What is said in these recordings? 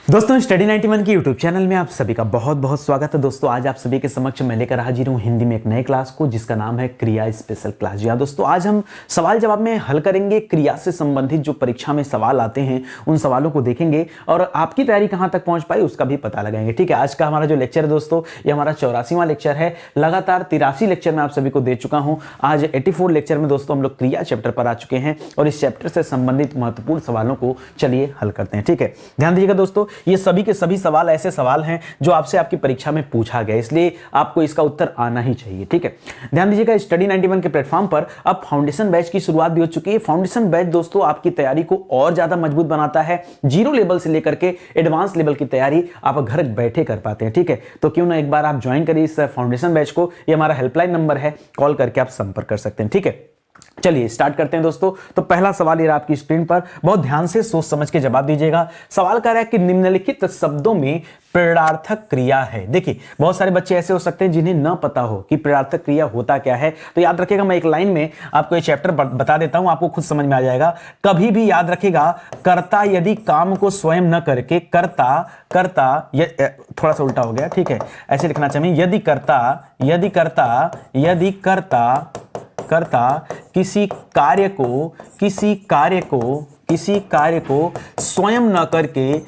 दोस्तों स्टडी 91 की YouTube channel में आप सभी का बहुत बहुत स्वागत है। दोस्तों आज आप सभी के समक्ष मैं लेकर हाजिर हूं हिंदी में एक नए क्लास को जिसका नाम है क्रिया स्पेशल क्लास। जी हाँ दोस्तों, आज हम सवाल जवाब में हल करेंगे क्रिया से संबंधित जो परीक्षा में सवाल आते हैं उन सवालों को देखेंगे और आपकी तैयारी कहां तक पहुंच पाई उसका भी पता लगाएंगे। ठीक है, आज का हमारा जो लेक्चर है दोस्तों ये हमारा 84वां लेक्चर है। लगातार 83 लेक्चर में आप सभी को दे चुका हूं। आज 84 लेक्चर में दोस्तों हम लोग क्रिया चैप्टर पर आ चुके हैं और इस चैप्टर से संबंधित महत्वपूर्ण सवालों को चलिए हल करते हैं। ठीक है, ध्यान दीजिएगा दोस्तों, ये सभी के सभी सवाल ऐसे सवाल हैं जो आपसे आपकी परीक्षा में पूछा गया, इसलिए आपको इसका उत्तर आना ही चाहिए। ठीक है, ध्यान दीजिएगा, स्टडी 91 के प्लेटफॉर्म पर अब फाउंडेशन बैच की शुरुआत भी हो चुकी है। फाउंडेशन बैच दोस्तों आपकी तैयारी को और ज्यादा मजबूत बनाता है। जीरो लेवल से लेकर के एडवांस लेवल की तैयारी आप घर बैठे कर पाते हैं। ठीक है, तो क्यों ना एक बार आप ज्वाइन करिए इस फाउंडेशन बैच को। ये हमारा हेल्पलाइन नंबर है, कॉल करके आप संपर्क कर सकते हैं। ठीक है, चलिए स्टार्ट करते हैं दोस्तों। तो पहला सवाल ये आपकी स्क्रीन पर, बहुत ध्यान से सोच समझ के जवाब दीजिएगा। सवाल कह रहा है कि निम्नलिखित शब्दों में प्रेरणार्थक क्रिया है। देखिए बहुत सारे बच्चे ऐसे हो सकते हैं जिन्हें न पता हो कि प्रेरणार्थक क्रिया होता क्या है, तो याद रखिएगा मैं एक लाइन में आपको ये चैप्टर बता देता हूं, आपको खुद समझ में आ जाएगा। कभी भी याद रखिएगा, कर्ता यदि काम को स्वयं न करके कर्ता ये थोड़ा सा उल्टा हो गया, ठीक है, ऐसे लिखना चाहिए। यदि कर्ता किसी कार्य को स्वयं न करके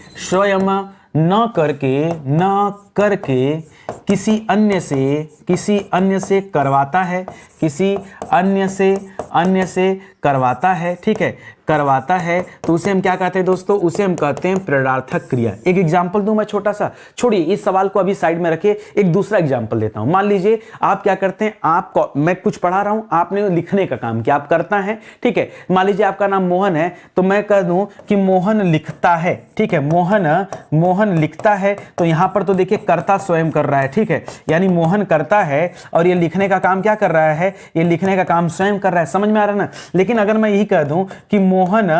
किसी अन्य से करवाता है, ठीक है, करवाता है, तो उसे हम क्या कहते हैं दोस्तों? उसे हम कहते हैं प्रेरणार्थक क्रिया। एक एग्जांपल दूं मैं छोटा सा, छोड़िए इस सवाल को अभी साइड में रखिए, एक दूसरा एग्जांपल देता हूं। मान लीजिए आप क्या करते हैं, मैं कुछ पढ़ा रहा हूं, आपने लिखने का काम किया, आप करता है, ठीक है। मान लीजिए आपका नाम मोहन है, तो मैं कह दूं कि मोहन लिखता है, ठीक है, मोहन लिखता है, तो यहां पर तो देखिए कर्ता स्वयं कर रहा है, ठीक है, यानी मोहन करता है और ये लिखने का काम क्या कर रहा है? ये लिखने का काम स्वयं कर रहा है। समझ में आ रहा है ना? लेकिन अगर मैं यही कह दूं कि मोहन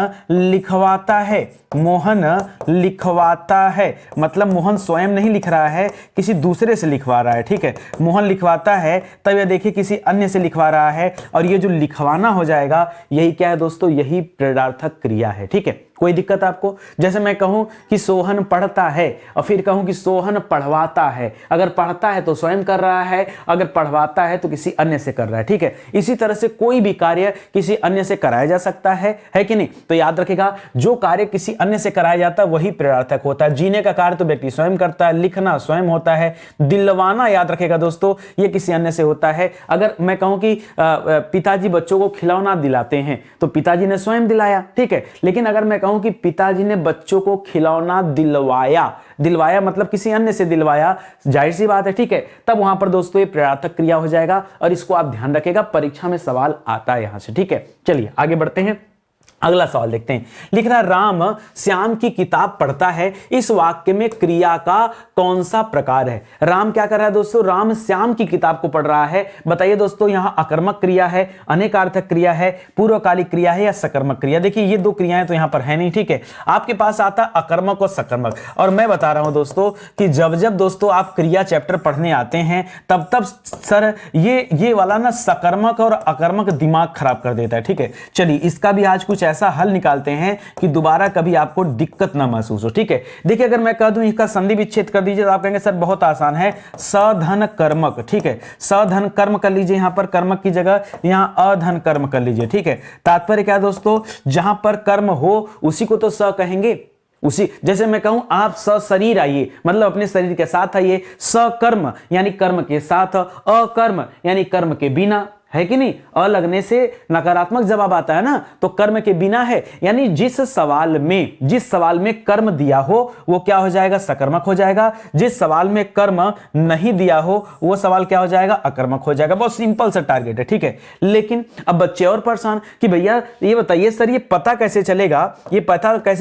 लिखवाता है, मतलब मोहन स्वयं नहीं लिख रहा है, किसी दूसरे से लिखवा रहा है, ठीक है। मोहन लिखवाता है, तब ये देखिए किसी अन्य से लिखवा रहा है, और ये जो लिखवाना हो जाएगा यही क्या है दोस्तों? यही प्रेरणार्थक क्रिया है। ठीक है, कोई दिक्कत आपको? जैसे मैं कहूं कि सोहन पढ़ता है और फिर कहूं कि सोहन पढ़वाता है। अगर पढ़ता है तो स्वयं कर रहा है, अगर पढ़वाता है तो किसी अन्य से कर रहा है। ठीक है, इसी तरह से कोई भी कार्य किसी अन्य से कराया जा सकता है कि नहीं? तो याद रखिएगा, जो कार्य किसी अन्य से कराया जाता है वही प्रेरणार्थक होता है। जीने का कार्य तो व्यक्ति स्वयं करता है, लिखना स्वयं होता है, दिलवाना याद रखिएगा दोस्तों ये किसी अन्य से होता है। अगर मैं कहूं कि पिताजी बच्चों को खिलौना दिलाते हैं तो पिताजी ने स्वयं दिलाया, ठीक है। लेकिन अगर मैं कहूं कि पिताजी ने बच्चों को खिलौना दिलवाया मतलब किसी अन्य से दिलवाया, जाहिर सी बात है, ठीक है, तब वहां पर दोस्तों ये प्रेरणार्थक क्रिया हो जाएगा। और इसको आप ध्यान रखिएगा, परीक्षा में सवाल आता है यहां से। ठीक है, चलिए आगे बढ़ते हैं, अगला सवाल देखते हैं। लिख रहा, राम श्याम की किताब पढ़ता है, इस वाक्य में क्रिया का कौन सा प्रकार है? राम क्या कर रहा है दोस्तों? राम श्याम की किताब को पढ़ रहा है। बताइए दोस्तों, यहां अकर्मक क्रिया है, अनेकार्थक क्रिया है, पूर्वकालिक क्रिया है या सकर्मक क्रिया? देखिए ये दो क्रियाएं तो यहां पर है नहीं, ठीक है। आपके पास आता अकर्मक और सकर्मक, और मैं बता रहा हूं दोस्तों कि जब दोस्तों आप क्रिया चैप्टर पढ़ने आते हैं तब सर ये वाला ना सकर्मक और अकर्मक दिमाग खराब कर देता है। ठीक है, चलिए इसका भी आज कुछ ऐसा हल निकालते हैं कि दोबारा कभी आपको दिक्कत ना महसूस हो। ठीक है, देखिए अगर मैं कह दूं इसका संधि विच्छेद कर दीजिए तो आप कहेंगे सर बहुत आसान है, सधन कर्मक। ठीक है, सधन कर्म कर लीजिए, यहां पर कर्मक की जगह यहां अधन कर्म कर लीजिए। ठीक है, तात्पर्य क्या दोस्तों? जहां पर कर्म हो उसी को तो स कहेंगे। उसी जैसे मैं कहूं आप सशरीर आइए, मतलब अपने शरीर के साथ आइए, सकर्म यानी कर्म के साथ, अकर्म यानी कर्म के बिना, है कि नहीं? अ लगने से नकारात्मक जवाब आता है ना, तो कर्म के बिना है, यानी जिस सवाल में कर्म दिया हो वो क्या हो जाएगा? सकर्मक हो जाएगा। जिस सवाल में कर्म नहीं दिया हो वो सवाल क्या हो जाएगा? अकर्मक हो जाएगा। बहुत सिंपल सा टारगेट है, ठीक है। लेकिन अब बच्चे और परेशान कि भैया ये बताइए सर ये पता कैसे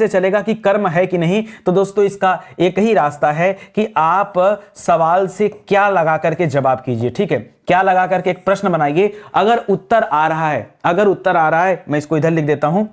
चलेगा कि कर्म है कि नहीं? तो दोस्तों इसका एक ही रास्ता है कि आप सवाल से क्या लगा करके जवाब कीजिए। ठीक है, क्या लगा करके एक प्रश्न बनाइए। अगर उत्तर आ रहा है, मैं इसको इधर लिख देता हूं,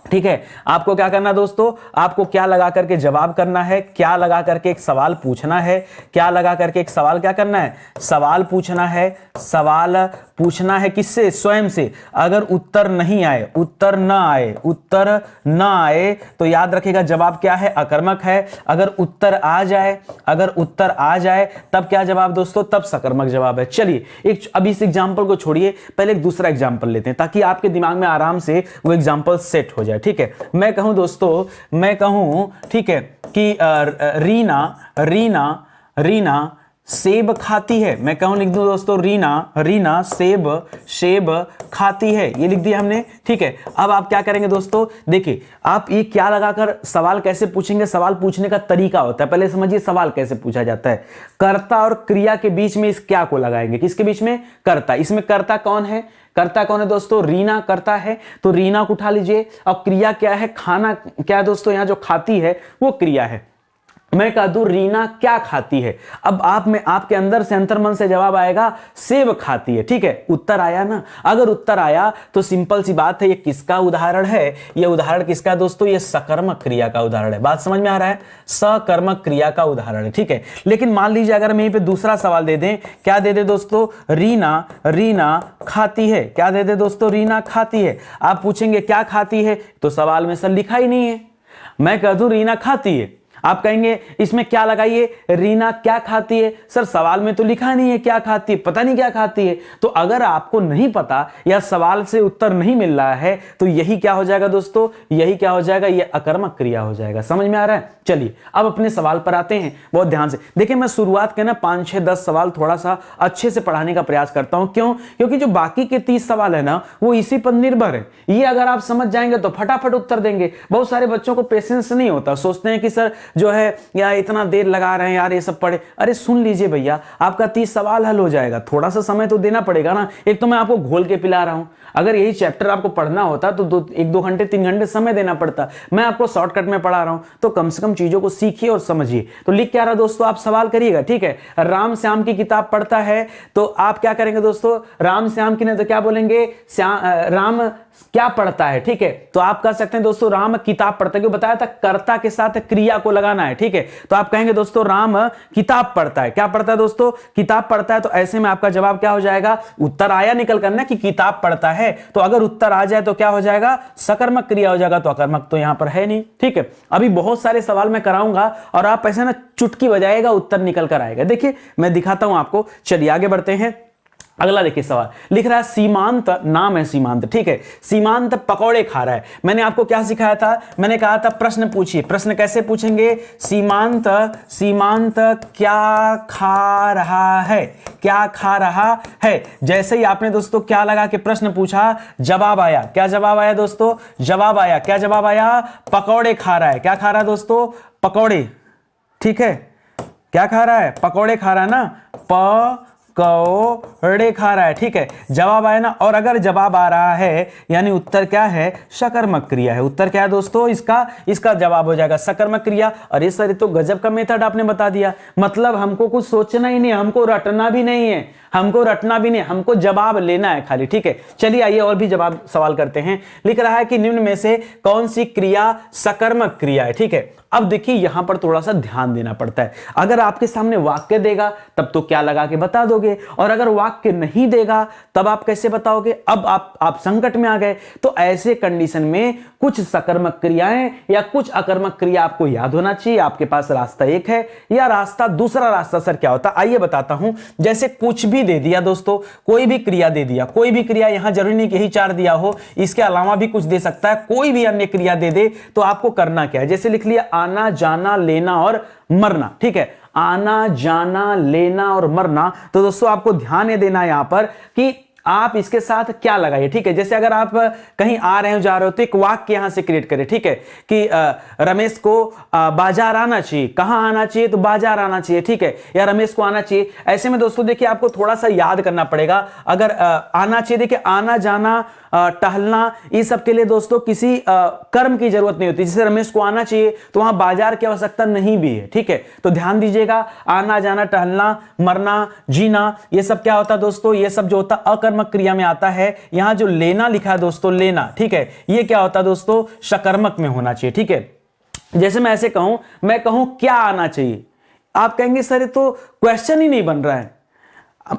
ठीक है। आपको क्या करना है दोस्तों, आपको क्या लगा करके जवाब करना है, क्या लगा करके एक सवाल पूछना है, क्या लगा करके एक सवाल क्या करना है, सवाल पूछना है। सवाल पूछना है किससे, स्वयं से। अगर उत्तर नहीं आए, उत्तर ना आए, उत्तर ना आए तो याद रखिएगा जवाब क्या है, अकर्मक है। अगर उत्तर आ जाए, अगर उत्तर आ जाए तब क्या जवाब दोस्तों, तब सकर्मक जवाब है। चलिए एक अभी इस एग्जांपल को छोड़िए, पहले एक दूसरा एग्जांपल लेते हैं ताकि आपके दिमाग में आराम से वो एग्जांपल सेट हो जाए। ठीक है, मैं कहूं दोस्तों, मैं कहूं ठीक है कि रीना रीना रीना सेब खाती है। मैं कहूं लिख दूं दोस्तों, रीना रीना सेब सेब खाती है, ये लिख दिया हमने। ठीक है, अब आप क्या करेंगे दोस्तों, देखिए आप ये क्या लगाकर सवाल कैसे पूछेंगे, सवाल पूछने का तरीका होता है। पहले समझिए सवाल कैसे पूछा जाता है। कर्ता और क्रिया के बीच में इस क्या को लगाएंगे, किसके बीच में, कर्ता। इसमें कर्ता कौन है, कर्ता कौन है दोस्तों, रीना करता है, तो रीना को उठा लीजिए। और क्रिया क्या है, खाना क्या है दोस्तों, यहां जो खाती है वो क्रिया है। मैं कह दूं रीना क्या खाती है, अब आप में आपके अंदर से अंतर्मन से जवाब आएगा सेब खाती है। ठीक है, उत्तर आया ना। अगर उत्तर आया तो सिंपल सी बात है, ये किसका उदाहरण है, ये उदाहरण किसका है दोस्तों, ये सकर्मक क्रिया का उदाहरण है। बात समझ में आ रहा है, सकर्मक क्रिया का उदाहरण है। ठीक है, लेकिन मान लीजिए अगर हम यहीं पे दूसरा सवाल दे दें, क्या दे दे दोस्तों, रीना रीना खाती है, क्या दे दे दोस्तों, रीना खाती है। आप पूछेंगे क्या खाती है, तो सवाल में सर लिखा ही नहीं है। मैं कह दूं रीना खाती है, आप कहेंगे इसमें क्या लगाइए, रीना क्या खाती है, सर सवाल में तो लिखा नहीं है क्या खाती है, पता नहीं क्या खाती है। तो अगर आपको नहीं पता या सवाल से उत्तर नहीं मिल रहा है तो यही क्या हो जाएगा दोस्तों, यही क्या हो जाएगा, ये अकर्मक क्रिया हो जाएगा। समझ में आ रहा है। चलिए अब अपने सवाल पर आते हैं, बहुत ध्यान से देखिए। मैं शुरुआत के ना 5, 6, 10 सवाल थोड़ा सा अच्छे से पढ़ाने का प्रयास करता हूं। क्यों, क्योंकि जो बाकी के 30 सवाल है ना वो इसी पर निर्भर है। ये अगर आप समझ जाएंगे तो फटाफट उत्तर देंगे। बहुत सारे बच्चों को पेशेंस नहीं होता, सोचते हैं कि सर जो है या इतना देर लगा रहे हैं यार ये सब पढ़े। अरे सुन लीजिए भैया, आपका 30 सवाल हल हो जाएगा, थोड़ा सा समय तो देना पड़ेगा ना। एक तो मैं आपको घोल के पिला रहा हूं, अगर यही चैप्टर आपको पढ़ना होता तो 1-2 घंटे 3 घंटे समय देना पड़ता। मैं आपको शॉर्टकट में पढ़ा रहा हूं, तो कम से कम चीजों को सीखिए और समझिए। तो लिख क्या रहा दोस्तों, आप सवाल करिएगा। ठीक है, राम श्याम की किताब पढ़ता है, तो आप क्या करेंगे दोस्तों, राम श्याम की नहीं तो क्या बोलेंगे, राम क्या पढ़ता है। ठीक है, तो आप कह सकते हैं दोस्तों राम किताब पढ़ता है, क्यों बताया था, कर्ता के साथ क्रिया को लगाना है। ठीक है, तो आप कहेंगे दोस्तों राम किताब पढ़ता है, क्या पढ़ता है दोस्तों, किताब पढ़ता है। तो ऐसे में आपका जवाब क्या हो जाएगा, उत्तर आया निकल करना कि किताब पढ़ता है। तो अगर उत्तर आ जाए तो क्या हो जाएगा, सकर्मक क्रिया हो जाएगा, तो अकर्मक तो यहां पर है नहीं। ठीक है, अभी बहुत सारे सवाल मैं कराऊंगा और आप ऐसे ना चुटकी बजाएगा उत्तर निकल कर आएगा। देखिए मैं दिखाता हूं आपको। चलिए आगे बढ़ते हैं। अगला देखिए सवाल लिख रहा है, सीमांत नाम है सीमांत। ठीक है, सीमांत पकौड़े खा रहा है। मैंने आपको क्या सिखाया था, मैंने कहा था प्रश्न पूछिए। प्रश्न कैसे पूछेंगे, सीमांत सीमांत क्या खा रहा है, क्या खा रहा है। जैसे ही आपने दोस्तों क्या लगा के प्रश्न पूछा, जवाब आया। क्या जवाब आया दोस्तों, जवाब आया। क्या जवाब आया, पकौड़े खा रहा है। क्या खा रहा है दोस्तों, पकौड़े। ठीक है, क्या खा रहा है, पकौड़े खा रहा है ना, पकौड़े खा रहा है। ठीक है, जवाब आया ना। और अगर जवाब आ रहा है यानी उत्तर क्या है, सकर्मक क्रिया है। उत्तर क्या है दोस्तों, इसका जवाब हो जाएगा सकर्मक क्रिया। अरे सर ये तो गजब का मेथड आपने बता दिया, मतलब हमको कुछ सोचना ही नहीं, हमको रटना भी नहीं है, हमको रटना भी नहीं, हमको जवाब लेना है खाली। ठीक है, चलिए आइए और भी जवाब सवाल करते हैं। लिख रहा है कि निम्न में से कौन सी क्रिया सकर्मक क्रिया है। ठीक है, अब देखिए यहां पर थोड़ा सा ध्यान देना पड़ता है। अगर आपके सामने वाक्य देगा तब तो क्या लगा के बता दोगे, और अगर वाक्य नहीं देगा तब आप कैसे बताओगे। अब आप संकट में आ गए। तो ऐसे कंडीशन में कुछ सकर्मक क्रियाएं या कुछ अकर्मक क्रिया आपको याद होना चाहिए। आपके पास रास्ता एक है या रास्ता दूसरा रास्ता सर क्या होता, आइए बताता हूं। जैसे कुछ भी दे दिया दोस्तों, कोई भी क्रिया दे दिया, कोई भी क्रिया, यहां जरूरी नहीं कि यही 4 दिया हो, इसके अलावा भी कुछ दे सकता है। कोई भी अन्य क्रिया दे दे तो आपको करना क्या है, जैसे लिख लिया आना जाना लेना और मरना। ठीक है, आना जाना लेना और मरना। तो दोस्तों आपको ध्यान ये देना है यहां पर कि आप इसके साथ क्या लगाइए। ठीक है, जैसे अगर आप कहीं आ रहे हो जा रहे हो तो एक वाक्य यहां से क्रिएट करें। ठीक है, कि रमेश को बाजार आना चाहिए। कहां आना चाहिए, तो बाजार आना चाहिए। ठीक है, या रमेश को आना चाहिए। ऐसे में दोस्तों देखिए आपको थोड़ा सा याद करना पड़ेगा। अगर आना चाहिए, देखिए आना जाना टहलना, इस सब के लिए दोस्तों किसी कर्म की जरूरत नहीं होती। जैसे रमेश को आना चाहिए तो वहां बाजार की आवश्यकता नहीं भी है। ठीक है, तो ध्यान दीजिएगा, आना जाना टहलना मरना जीना, ये सब क्या होता है दोस्तों, ये सब जो होता अकर्मक सकर्मक क्रिया में आता है। यहां जो लेना लिखा है दोस्तों, लेना, ठीक है, ये क्या होता है दोस्तों, सकर्मक में होना चाहिए, ठीक है। जैसे मैं ऐसे कहूं, मैं कहूं क्या आना चाहिए, आप कहेंगे सर ये तो क्वेश्चन ही नहीं बन रहा है।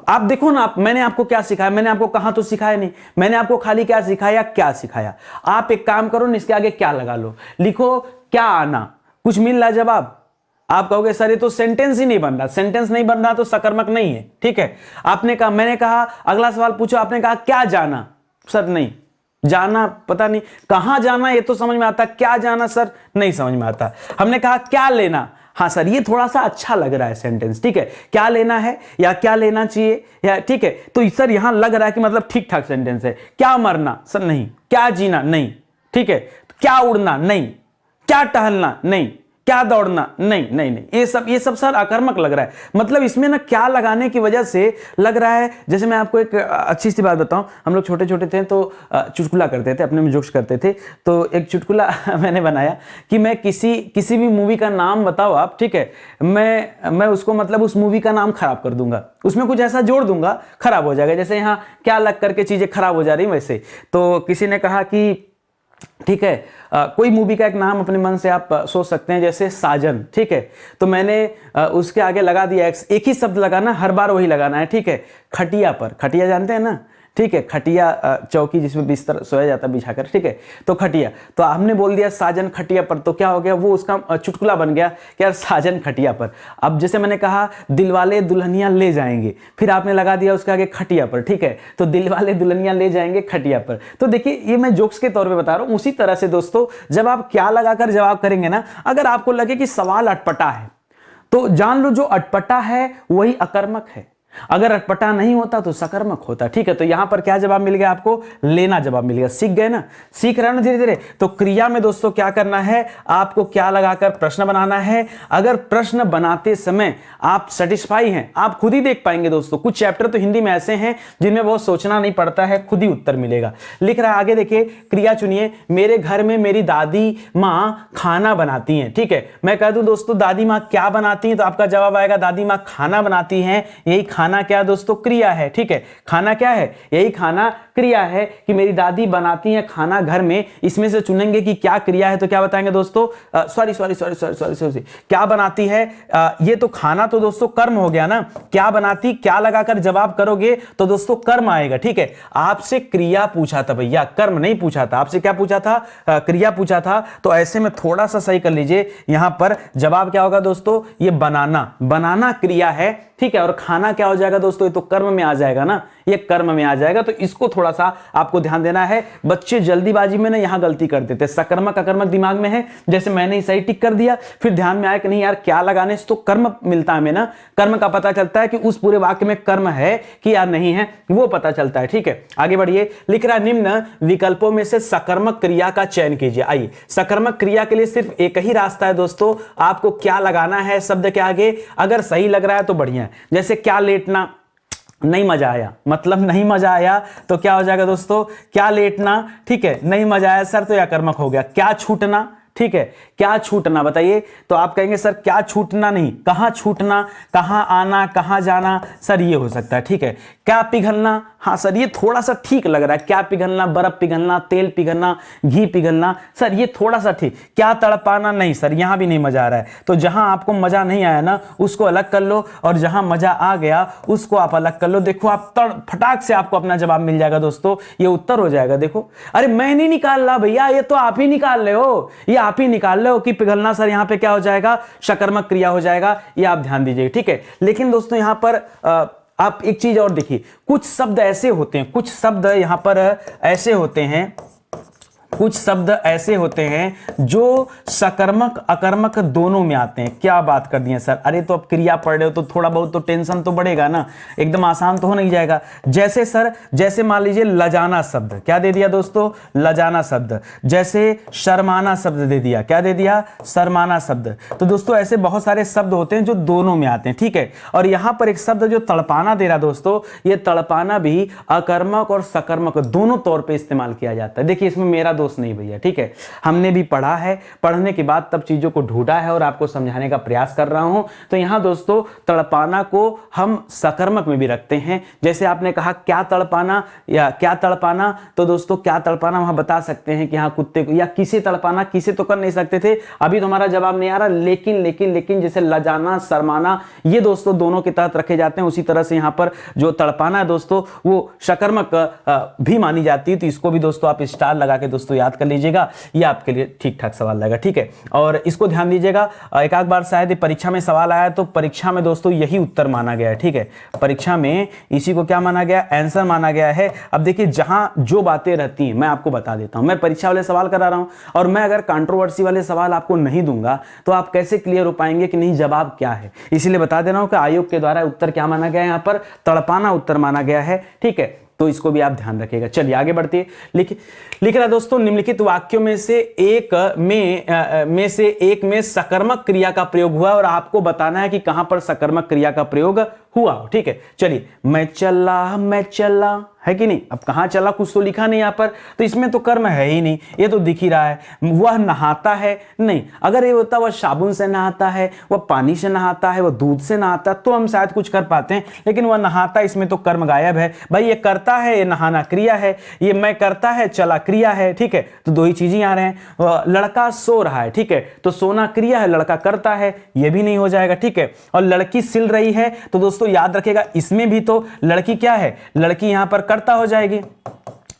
आप देखो ना, मैंने आपको क्या सिखाया, मैंने आपको कहां तो सिखाया नहीं, मैंने आपको खाली क्या सिखाया, क्या सिखाया। आप एक काम करो, इसके आगे क्या लगा लो, लिखो क्या आना, कुछ मिल रहा है जवाब। आप कहोगे सर ये तो सेंटेंस ही नहीं बन रहा, सेंटेंस नहीं बन रहा तो सकर्मक नहीं है, ठीक है। आपने कहा, मैंने कहा, अगला सवाल पूछो, आपने कहा क्या जाना, सर नहीं जाना, पता नहीं कहां जाना, ये तो समझ में आता, क्या जाना सर नहीं समझ में आता। हमने कहा क्या लेना, हाँ सर ये थोड़ा सा अच्छा लग रहा है सेंटेंस, ठीक है, क्या लेना है या क्या लेना चाहिए, या ठीक है, तो सर यहां लग रहा है कि मतलब ठीक ठाक सेंटेंस है। क्या मरना, सर नहीं। क्या जीना, नहीं, ठीक है। क्या उड़ना, नहीं। क्या टहलना, नहीं। क्या दौड़ना, नहीं नहीं नहीं, ये सब सर आकर्मक लग रहा है। मतलब इसमें ना क्या लगाने की वजह से लग रहा है, जैसे मैं आपको एक अच्छी सी बात बताऊं, हम लोग छोटे छोटे थे तो चुटकुला करते थे, अपने में जोक्स करते थे। तो एक चुटकुला मैंने बनाया कि मैं किसी भी मूवी का नाम बताओ आप, ठीक है, मैं उसको मतलब उस मूवी का नाम खराब कर दूंगा, उसमें कुछ ऐसा जोड़ दूंगा, खराब हो जाएगा। जैसे यहाँ क्या लग करके चीजें खराब हो जा रही वैसे। तो किसी ने कहा कि ठीक है, कोई मूवी का एक नाम अपने मन से आप सोच सकते हैं, जैसे साजन, ठीक है। तो मैंने उसके आगे लगा दिया एक ही शब्द लगाना, हर बार वही लगाना है, ठीक है। खटिया पर, खटिया जानते हैं ना, ठीक है, खटिया चौकी जिसमें बिस्तर सोया जाता बिछा कर, ठीक है, तो खटिया। तो हमने बोल दिया साजन खटिया पर, तो क्या हो गया, वो उसका चुटकुला बन गया कि यार साजन खटिया पर। अब जैसे मैंने कहा दिलवाले दुल्हनिया ले जाएंगे, फिर आपने लगा दिया उसके आगे खटिया पर, ठीक है, तो दिलवाले दुल्हनिया ले जाएंगे खटिया पर। तो देखिए ये मैं जोक्स के तौर पर बता रहा हूं। उसी तरह से दोस्तों जब आप क्या लगाकर जवाब करेंगे ना, अगर आपको लगे कि सवाल अटपटा है तो जान लो जो अटपटा है वही अकर्मक है, अगर अटपटा नहीं होता तो सकर्मक होता, ठीक है। तो यहां पर क्या जवाब मिल गया आपको, लेना जवाब मिल गया। सीख गए ना, सीख रहे हो ना धीरे धीरे। तो क्रिया में दोस्तों क्या करना है, आपको क्या लगाकर प्रश्न बनाना है। अगर प्रश्न बनाते समय आप सेटिस्फाई हैं, आप खुद ही देख पाएंगे दोस्तों, कुछ चैप्टर तो हिंदी में ऐसे हैं जिनमें बहुत सोचना नहीं पड़ता है, खुद ही उत्तर मिलेगा। लिख रहा है आगे, देखिए क्रिया चुनिए, मेरे घर में मेरी दादी माँ खाना बनाती हैं, ठीक है। मैं कह दूं दोस्तों दादी माँ क्या बनाती हैं, तो आपका जवाब आएगा दादी माँ खाना बनाती हैं। यही खाना क्या दोस्तों, क्रिया है, ठीक है। खाना क्या है, यही खाना क्रिया है कि मेरी दादी बनाती हैं खाना घर में। इसमें से चुनेंगे कि क्या क्रिया है, तो क्या बताएंगे दोस्तों, सॉरी क्या बनाती है, ये तो खाना तो दोस्तों कर्म हो गया ना। क्या बनाती, क्या लगाकर जवाब करोगे तो दोस्तों कर्म आएगा, ठीक है। आपसे क्रिया पूछा था भैया, कर्म नहीं पूछा था। आपसे क्या पूछा था, क्रिया पूछा था। तो ऐसे में थोड़ा सा सही कर लीजिए, यहां पर जवाब क्या होगा दोस्तों, ये बनाना क्रिया है, ठीक है। और खाना क्या हो जाएगा दोस्तों, ये तो कर्म में आ जाएगा ना, ये कर्म में आ जाएगा। तो इसको थोड़ा सा आपको ध्यान देना है। बच्चे जल्दीबाजी में ना यहां गलती कर देते, सकर्मक अकर्मक दिमाग में है, जैसे मैंने ही सही टिक कर दिया, फिर ध्यान में आया कि नहीं यार क्या लगाने से तो कर्म मिलता है हमें ना, कर्म का पता चलता है कि उस पूरे वाक्य में कर्म है कि या नहीं है, वो पता चलता है, ठीक है। आगे बढ़िए, लिख रहा निम्न विकल्पों में से सकर्मक क्रिया का चयन कीजिए। आइए, सकर्मक क्रिया के लिए सिर्फ एक ही रास्ता है दोस्तों, आपको क्या लगाना है शब्द के आगे। अगर सही लग रहा है तो बढ़िया, जैसे क्या लेटना, नहीं मजा आया, मतलब नहीं मजा आया, तो क्या हो जाएगा दोस्तों, क्या लेटना, ठीक है। नहीं मजा आया सर, तो यह कर्मक हो गया। क्या छूटना, ठीक है, क्या छूटना बताइए, तो आप कहेंगे सर क्या छूटना नहीं, कहां छूटना, कहां आना, कहां जाना, सर ये हो सकता है, ठीक है। क्या पिघलना, हाँ सर ये थोड़ा सा ठीक लग रहा है, क्या पिघलना, बर्फ पिघलना, तेल पिघलना, घी पिघलना, सर ये थोड़ा सा ठीक। क्या तड़पाना, नहीं सर यहां भी नहीं मजा आ रहा है। तो जहां आपको मजा नहीं आया ना उसको अलग कर लो, और जहां मजा आ गया उसको आप अलग कर लो। देखो आप फटाक से आपको अपना जवाब मिल जाएगा दोस्तों, ये उत्तर हो जाएगा। देखो, अरे मैं नहीं निकाल रहा भैया, ये तो आप ही निकाल रहे हो, ये आप ही निकाल रहे हो कि पिघलना सर यहां पे क्या हो जाएगा, सकर्मक क्रिया हो जाएगा, ये आप ध्यान दीजिए, ठीक है। लेकिन दोस्तों यहां पर आप एक चीज और देखिए, कुछ शब्द ऐसे होते हैं, कुछ शब्द यहां पर ऐसे होते हैं, कुछ शब्द ऐसे होते हैं जो सकर्मक अकर्मक दोनों में आते हैं। क्या बात कर दिए सर, अरे तो अब क्रिया पढ़ रहे हो तो थोड़ा बहुत तो टेंशन तो बढ़ेगा ना, एकदम आसान तो हो नहीं जाएगा। जैसे सर, जैसे मान लीजिए लजाना शब्द, क्या दे दिया दोस्तों, लजाना शब्द। जैसे शर्माना शब्द दे दिया, क्या दे दिया, शर्माना शब्द। तो दोस्तों ऐसे बहुत सारे शब्द होते हैं जो दोनों में आते हैं, ठीक है। और यहां पर एक शब्द जो तड़पाना दे रहा दोस्तों, ये तड़पाना भी अकर्मक और सकर्मक दोनों तौर पर इस्तेमाल किया जाता है। देखिए इसमें मेरा दोष नहीं भैया, ठीक है। हमने भी पढ़ा है, पढ़ने के बाद तब चीजों को ढूंढा है और आपको समझाने का प्रयास कर रहा हूं। तो यहां दोस्तों तड़पाना को हम सकर्मक में भी रखते हैं। जैसे आपने कहा क्या तड़पाना या क्या तड़पाना, तो दोस्तों क्या तड़पाना वहां बता सकते हैं कि हाँ कुत्ते को, या किसे तड़पाना, किसे तो कर नहीं सकते थे, अभी तो हमारा जवाब नहीं आ रहा। लेकिन लेकिन लेकिन जैसे लजाना, शर्माना, ये दोस्तों दोनों के तहत रखे जाते हैं। उसी तरह से यहां पर जो तड़पाना है दोस्तों वो सकर्मक भी मानी जाती है। तो इसको भी दोस्तों आप स्टार लगा के दोस्तों याद कर लीजिएगा, ये आपके लिए ठीक ठाक सवाल लगेगा, ठीक है। और इसको ध्यान दीजिएगा, एक आध बार शायद परीक्षा में सवाल आया तो परीक्षा में दोस्तों यही उत्तर माना गया है, ठीक है। परीक्षा में इसी को क्या माना गया, आंसर माना गया है। अब देखिए जहां जो बातें रहती हैं मैं आपको बता देता हूं, मैं परीक्षा वाले सवाल करा रहा हूं और मैं अगर कंट्रोवर्सी वाले सवाल आपको नहीं दूंगा तो आप कैसे क्लियर हो पाएंगे कि नहीं जवाब क्या है। इसीलिए बता दे रहा हूं कि आयोग के द्वारा उत्तर क्या माना गया है, यहां पर तड़पाना उत्तर माना गया है, ठीक है। तो इसको भी आप ध्यान रखिएगा। चलिए आगे बढ़ते हैं। लिख रहा दोस्तों, निम्नलिखित वाक्यों में से एक में सकर्मक क्रिया का प्रयोग हुआ और आपको बताना है कि कहां पर सकर्मक क्रिया का प्रयोग हुआ, ठीक है। चलिए, मैं चला है कि नहीं। अब कहां चला कुछ तो लिखा नहीं यहां पर, तो इसमें तो कर्म है ही नहीं, ये तो दिख ही रहा है। वह नहाता है, नहीं, अगर ये होता वह साबुन से नहाता है, वह पानी से नहाता है, वह दूध से नहाता, तो हम शायद कुछ कर पाते हैं। लेकिन वह नहाता, इसमें तो कर्म गायब है भाई। ये करता है, ये नहाना क्रिया है, ये मैं करता है, चला क्रिया है, ठीक है। तो दो ही चीजें आ रहे हैं। लड़का सो रहा है, ठीक है, तो सोना क्रिया है, लड़का करता है, ये भी नहीं हो जाएगा, ठीक है। और लड़की सिल रही है, तो दोस्तों याद रखेगा इसमें भी तो लड़की क्या है, लड़की यहां पर करता हो जाएगी,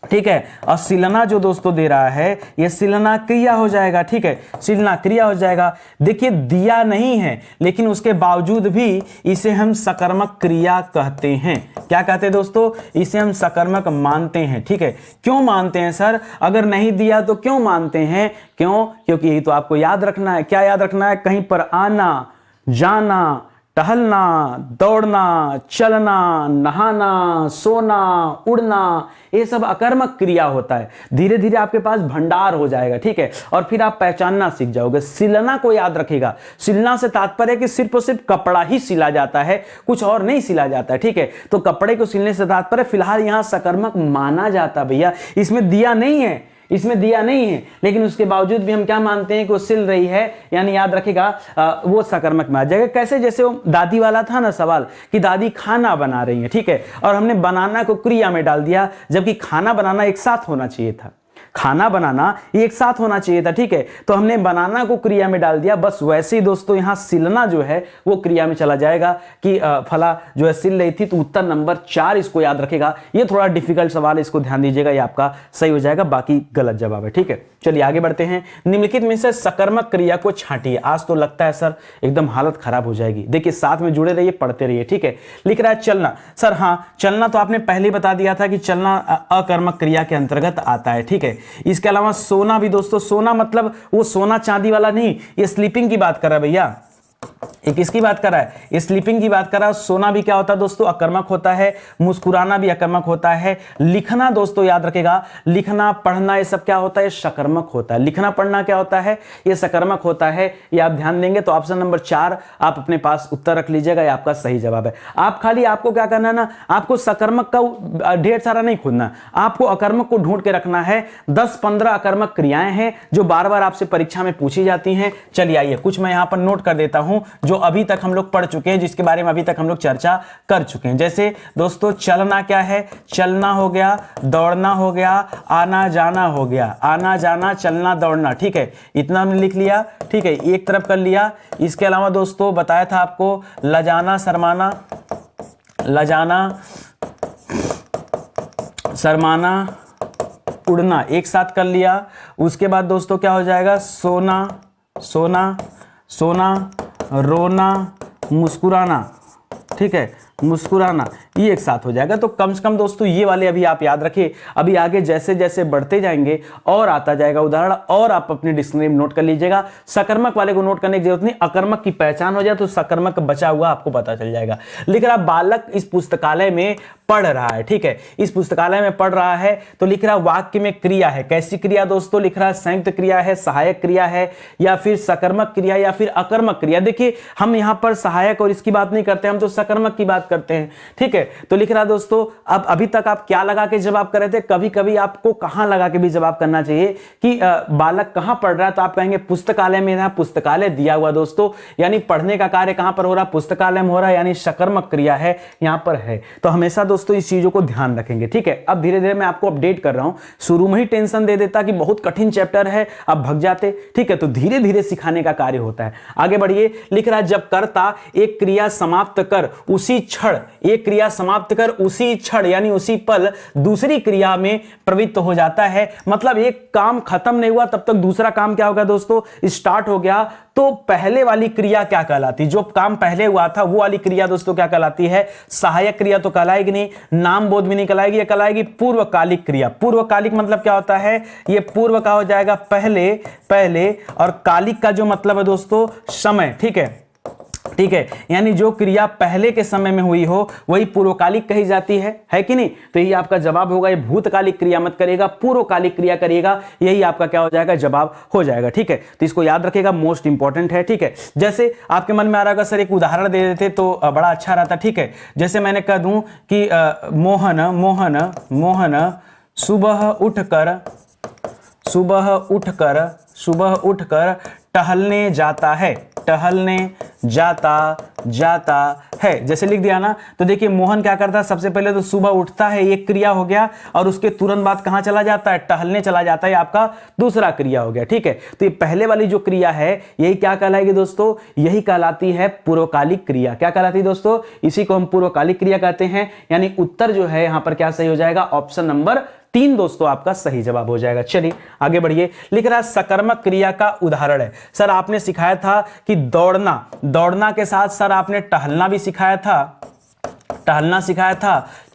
ठीक है। और सिलना जो दोस्तों दे रहा है ये सिलना क्रिया हो जाएगा, ठीक है, सिलना क्रिया हो जाएगा। देखिए दिया नहीं है लेकिन उसके बावजूद भी इसे हम सकर्मक क्रिया कहते हैं। क्या कहते हैं दोस्तों, इसे हम सकर्मक मानते हैं, ठीक है। क्यों मानते हैं सर, अगर नहीं दिया तो क्यों मानते हैं, क्यों, क्योंकि यही तो आपको याद रखना है। क्या याद रखना है, कहीं पर आना, जाना, टहलना, दौड़ना, चलना, नहाना, सोना, उड़ना, ये सब अकर्मक क्रिया होता है। धीरे धीरे आपके पास भंडार हो जाएगा, ठीक है, और फिर आप पहचानना सीख जाओगे। सिलना को याद रखेगा, सिलना से तात्पर्य है कि सिर्फ और सिर्फ कपड़ा ही सिला जाता है, कुछ और नहीं सिला जाता है, ठीक है। तो कपड़े को सिलने से तात्पर्य फिलहाल यहां सकर्मक माना जाता भैया। इसमें दिया नहीं है, इसमें दिया नहीं है, लेकिन उसके बावजूद भी हम क्या मानते हैं कि वो सिल रही है, यानी याद रखेगा वो सकर्मक में आ जाएगा। कैसे, जैसे वो दादी वाला था ना सवाल कि दादी खाना बना रही है, ठीक है, और हमने बनाना को क्रिया में डाल दिया, जबकि खाना बनाना एक साथ होना चाहिए था, खाना बनाना ये एक साथ होना चाहिए था, ठीक है। तो हमने बनाना को क्रिया में डाल दिया। बस वैसे ही दोस्तों यहां सिलना जो है वो क्रिया में चला जाएगा कि फला जो है सिल रही थी। तो उत्तर नंबर 4 इसको याद रखेगा। ये थोड़ा डिफिकल्ट सवाल है, इसको ध्यान दीजिएगा, ये आपका सही हो जाएगा, बाकी गलत जवाब है, ठीक है। चलिए आगे बढ़ते हैं। निम्नलिखित में से सकर्मक क्रिया को छांटिए। आज तो लगता है सर एकदम हालत खराब हो जाएगी। देखिए साथ में जुड़े रहिए, पढ़ते रहिए, ठीक है। लिख रहा है चलना। सर हाँ, चलना तो आपने पहले बता दिया था कि चलना अकर्मक क्रिया के अंतर्गत आता है, ठीक है। इसके अलावा सोना भी दोस्तों, सोना मतलब वो सोना चांदी वाला नहीं, ये स्लीपिंग की बात कर रहा है भैया। ये किसकी बात कर रहा है, ये स्लीपिंग की बात कर रहा है। सोना भी क्या होता है दोस्तों, अकर्मक होता है। मुस्कुराना भी अकर्मक होता है। लिखना दोस्तों याद रखेगा, लिखना पढ़ना ये सब क्या होता है, सकर्मक होता है। लिखना पढ़ना क्या होता है, ये सकर्मक होता है। ये आप ध्यान देंगे तो ऑप्शन नंबर 4 आप अपने पास उत्तर रख लीजिएगा, ये आपका सही जवाब है। आप खाली आपको क्या करना है ना, आपको सकर्मक का ढेर सारा नहीं खोजना, आपको अकर्मक को ढूंढ के रखना है। 10-15 अकर्मक क्रियाएं हैं जो बार बार आपसे परीक्षा में पूछी जाती हैं। चलिए आइए कुछ मैं यहां पर नोट कर देता हूं जो अभी तक हम लोग पढ़ चुके हैं, जिसके बारे में अभी तक हम लोग चर्चा कर चुके हैं। जैसे दोस्तों चलना क्या है, चलना हो गया, दौड़ना हो गया, आना जाना हो गया, आना जाना चलना दौड़ना, ठीक है, इतना हमने लिख लिया, ठीक है, एक तरफ कर लिया। इसके अलावा दोस्तों बताया था आपको लजाना शर्माना, लजाना शर्माना उड़ना एक साथ कर लिया। उसके बाद दोस्तों क्या हो जाएगा, सोना सोना सोना, रोना, मुस्कुराना, ठीक है, मुस्कुराना, ये एक साथ हो जाएगा। तो कम से कम दोस्तों ये वाले अभी आप याद रखिए। अभी आगे जैसे जैसे बढ़ते जाएंगे और आता जाएगा उदाहरण, और आप अपने डिक्शनरी में नोट कर लीजिएगा। सकर्मक वाले को नोट करने की जरूरत नहीं, अकर्मक की पहचान हो जाए तो सकर्मक बचा हुआ आपको पता चल जाएगा। लिख रहा बालक इस पुस्तकालय में पढ़ रहा है, ठीक है, इस पुस्तकालय में पढ़ रहा है। तो लिख रहा वाक्य में क्रिया है, कैसी क्रिया दोस्तों, लिख रहा संयुक्त क्रिया है, सहायक क्रिया है, या फिर सकर्मक क्रिया, या फिर अकर्मक क्रिया। देखिए हम यहां पर सहायक और इसकी बात नहीं करते, हम तो सकर्मक की बात करते हैं, ठीक है। तो लिख रहा दोस्तों, अब अभी तक आप क्या लगा के जवाब कर रहे थे, कभी कभी आपको कहां लगा के भी जवाब करना चाहिए कि बालक कहां पढ़ रहा है, तो आप कहेंगे पुस्तकालय में। यहां पुस्तकालय दिया हुआ दोस्तों, यानी पढ़ने का कार्य कहां पर हो रहा है, पुस्तकालय में हो रहा है, यानी सकर्मक क्रिया है यहां पर है। तो हमेशा दोस्तों इस चीजों को ध्यान रखेंगे, ठीक है। अब धीरे धीरे मैं आपको अपडेट कर रहा हूं, शुरू में ही टेंशन दे देता कि बहुत कठिन चैप्टर है, अब भग जाते, ठीक है। तो धीरे धीरे सिखाने का कार्य होता है। आगे बढ़िए, लिख रहा जब कर्ता एक क्रिया समाप्त कर उसी क्षण, एक क्रिया समाप्त कर उसी क्षण यानी उसी पल दूसरी क्रिया में प्रवृत्त हो जाता है। मतलब एक काम खत्म नहीं हुआ तब तक दूसरा काम क्या होगा दोस्तों, स्टार्ट हो गया। तो पहले वाली क्रिया क्या कहलाती, जो काम पहले हुआ था वो वाली क्रिया दोस्तों क्या कहलाती है, सहायक क्रिया तो कहलाएगी नहीं, नाम बोध भी नहीं कहलाएगी, ये कहलाएगी पूर्वकालिक क्रिया। पूर्वकालिक मतलब क्या होता है, ये पूर्व का हो जाएगा पहले, पहले, और कालिक का जो मतलब है दोस्तों समय, ठीक है, ठीक है, यानी जो क्रिया पहले के समय में हुई हो वही पूर्वकालिक कही जाती है कि नहीं। तो यही आपका जवाब होगा, ये भूतकालिक क्रिया मत करेगा, पूर्वकालिक क्रिया करिएगा, यही आपका क्या हो जाएगा, जवाब हो जाएगा, ठीक है। तो इसको याद रखिएगा, मोस्ट इंपॉर्टेंट है, ठीक है। जैसे आपके मन में आ रहा होगा सर एक उदाहरण दे देते तो बड़ा अच्छा रहता, ठीक है। जैसे मैंने कह दूं कि मोहन मोहन मोहन सुबह उठकर टहलने जाता है, टहलने जाता है, जैसे लिख दिया ना। तो देखिए मोहन क्या करता है, सबसे पहले तो सुबह उठता है, एक क्रिया हो गया, और उसके तुरंत बाद कहां चला जाता है, टहलने चला जाता है, आपका दूसरा क्रिया हो गया, ठीक है। तो ये पहले वाली जो क्रिया है यही क्या कहलाएगी दोस्तों, यही कहलाती है पूर्वकालिक क्रिया। क्या कहलाती है दोस्तों, इसी को हम पूर्वकालिक क्रिया कहते हैं। यानी उत्तर जो है यहां पर क्या सही हो जाएगा, ऑप्शन नंबर 3 दोस्तों आपका सही जवाब हो जाएगा। चलिए आगे बढ़िए, लिख रहा है सकर्मक क्रिया का उदाहरण है। सर आपने सिखाया था कि दौड़ना के साथ सर आपने टहलना भी सिखाया था,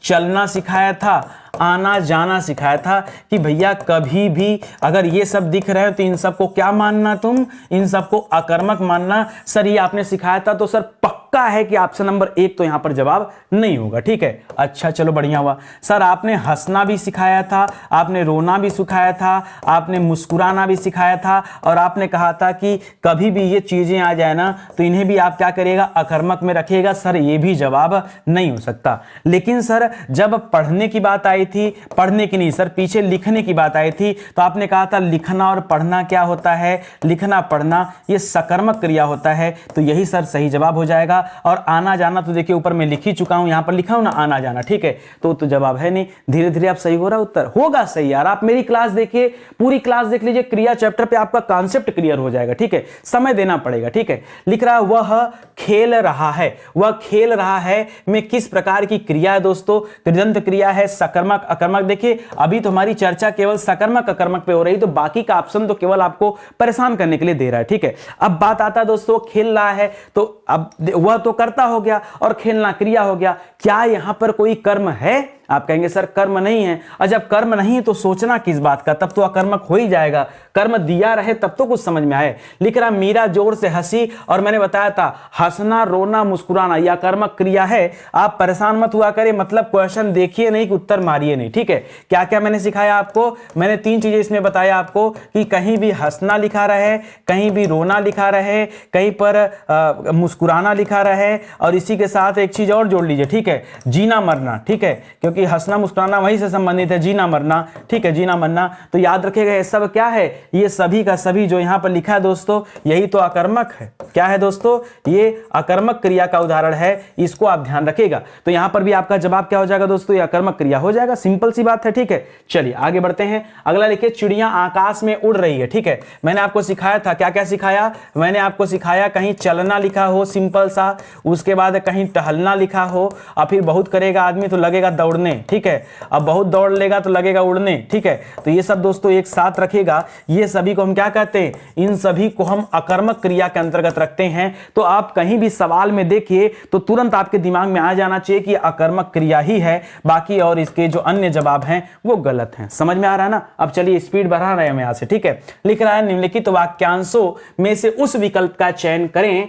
चलना सिखाया था, आना जाना सिखाया था कि भैया कभी भी अगर ये सब दिख रहे हैं तो इन सबको क्या मानना, तुम इन सबको अकर्मक मानना। सर ये आपने सिखाया था, तो सर पक्का है कि ऑप्शन नंबर 1 तो यहां पर जवाब नहीं होगा, ठीक है। अच्छा चलो बढ़िया हुआ। सर आपने हंसना भी सिखाया था, आपने रोना भी सिखाया था, आपने मुस्कुराना भी सिखाया था, और आपने कहा था कि कभी भी ये चीजें आ जाए ना तो इन्हें भी आप क्या करिएगा, अकर्मक में रखिएगा। सर ये भी जवाब नहीं हो सकता। लेकिन सर जब पढ़ने की बात आई थी, पढ़ने की नहीं सर, पीछे लिखने की बात आई थी, तो आपने कहा था लिखना और पढ़ना क्या होता है, लिखना पढ़ना ये सकर्मक क्रिया होता है। तो यही सर सही जवाब हो जाएगा। और आना जाना तो देखिए ऊपर मैं लिख ही चुका हूं, यहां पर लिखा हूं ना आना जाना, ठीक है। तो जवाब है नहीं। धीरे धीरे आप सही हो रहा, उत्तर होगा सही यार। आप मेरी क्लास देखिए, पूरी क्लास देख लीजिए, क्रिया चैप्टर पे आपका कॉन्सेप्ट क्लियर हो जाएगा, ठीक है। समय देना पड़ेगा, ठीक है। लिख रहा वह खेल रहा है, वह खेल रहा है में किस प्रकार की क्रिया है दोस्तों, कृदंत क्रिया है, सकर्मक अकर्मक। देखिए अभी तो हमारी चर्चा केवल सकर्मक अकर्मक पे हो रही, तो बाकी का ऑप्शन तो केवल आपको परेशान करने के लिए दे रहा है, ठीक है। अब बात आता है दोस्तों खेल रहा है, तो अब वह तो करता हो गया और खेलना क्रिया हो गया। क्या यहां पर कोई कर्म है? आप कहेंगे सर कर्म नहीं है। और जब कर्म नहीं है तो सोचना किस बात का, तब तो अकर्मक हो ही जाएगा। कर्म दिया रहे तब तो कुछ समझ में आए। लिख रहा मीरा जोर से हंसी, और मैंने बताया था हंसना रोना मुस्कुराना यह कर्मक क्रिया है। आप परेशान मत हुआ करें, मतलब क्वेश्चन देखिए नहीं कि उत्तर मारिए नहीं, ठीक है। क्या क्या मैंने सिखाया आपको, मैंने 3 चीजें इसमें बताया आपको कि कहीं भी हंसना लिखा रहे, कहीं भी रोना लिखा रहे, कहीं पर मुस्कुराना लिखा रहे, और इसी के साथ एक चीज और जोड़ लीजिए, ठीक है, जीना मरना, ठीक है, क्योंकि हंसना मुस्कुराना वहीं से संबंधित है, जीना मरना, ठीक है, जीना मरना। तो याद रखिएगा ये सब क्या है, ये सभी का सभी जो यहां पर लिखा है दोस्तों यही तो अकर्मक है। क्या है दोस्तों, ये अकर्मक क्रिया का उदाहरण है, इसको आप ध्यान रखिएगा। तो यहां पर भी आपका जवाब क्या हो जाएगा दोस्तों, ये अकर्मक क्रिया हो जाएगा। सिंपल सी बात है, ठीक है। चलिए आगे बढ़ते हैं। अगला लिखिए चिड़िया आकाश में उड़ रही है, ठीक है। मैंने आपको सिखाया था, क्या क्या सिखाया, मैंने आपको सिखाया कहीं चलना लिखा हो सिंपल सा, उसके बाद कहीं टहलना लिखा हो, और फिर बहुत करेगा आदमी तो लगेगा दौड़ना दौड़ने, ठीक है। अब बहुत दौड़ लेगा तो लगेगा उड़ने, ठीक है। तो ये सब दोस्तों एक साथ रखेगा, ये सभी को हम क्या कहते हैं, इन सभी को हम अकर्मक क्रिया के अंतर्गत रखते हैं। तो आप कहीं भी सवाल में देखिए तो तुरंत आपके दिमाग में आ जाना चाहिए कि अकर्मक क्रिया ही है, बाकी और इसके जो अन्य जवाब हैं वो गलत हैं। समझ में आ रहा है ना। अब चलिए स्पीड बढ़ा रहे हैं हम यहां से, ठीक है। लिख रहा है निम्नलिखित वाक्यांशों में से उस विकल्प का चयन करें,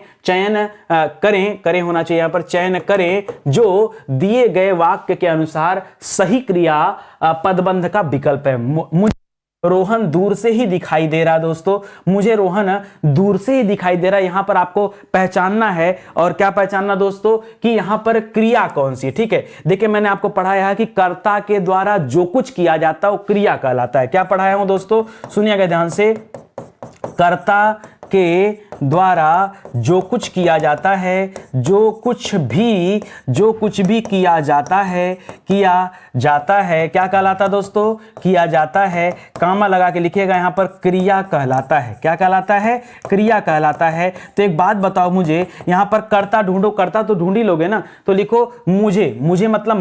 करें होना चाहिए यहां पर, चयन करें जो दिए गए वाक्य के अनुसार सही क्रिया पदबंध का विकल्प है। मुझे रोहन दूर से ही दिखाई दे रहा है दोस्तों, मुझे रोहन दूर से ही दिखाई दे रहा है। यहां पर आपको पहचानना है, और क्या पहचानना दोस्तों कि यहां पर क्रिया कौन सी है, ठीक है। देखिए मैंने आपको पढ़ाया है कि कर्ता के द्वारा जो कुछ किया जाता है वो क्रिया कहलाता है। क्या पढ़ाया हूं दोस्तों, सुनिएगा ध्यान से। कर्ता के द्वारा जो कुछ किया जाता है, जो कुछ भी किया जाता है, क्या कहलाता है दोस्तों, किया जाता है। कामा लगा के लिखिएगा यहां पर, क्रिया कहलाता है। क्या कहलाता है, क्रिया कहलाता है। तो एक बात बताओ मुझे, यहां पर कर्ता ढूंढो, कर्ता तो ढूंढ ही लोगे ना, तो लिखो मुझे मतलब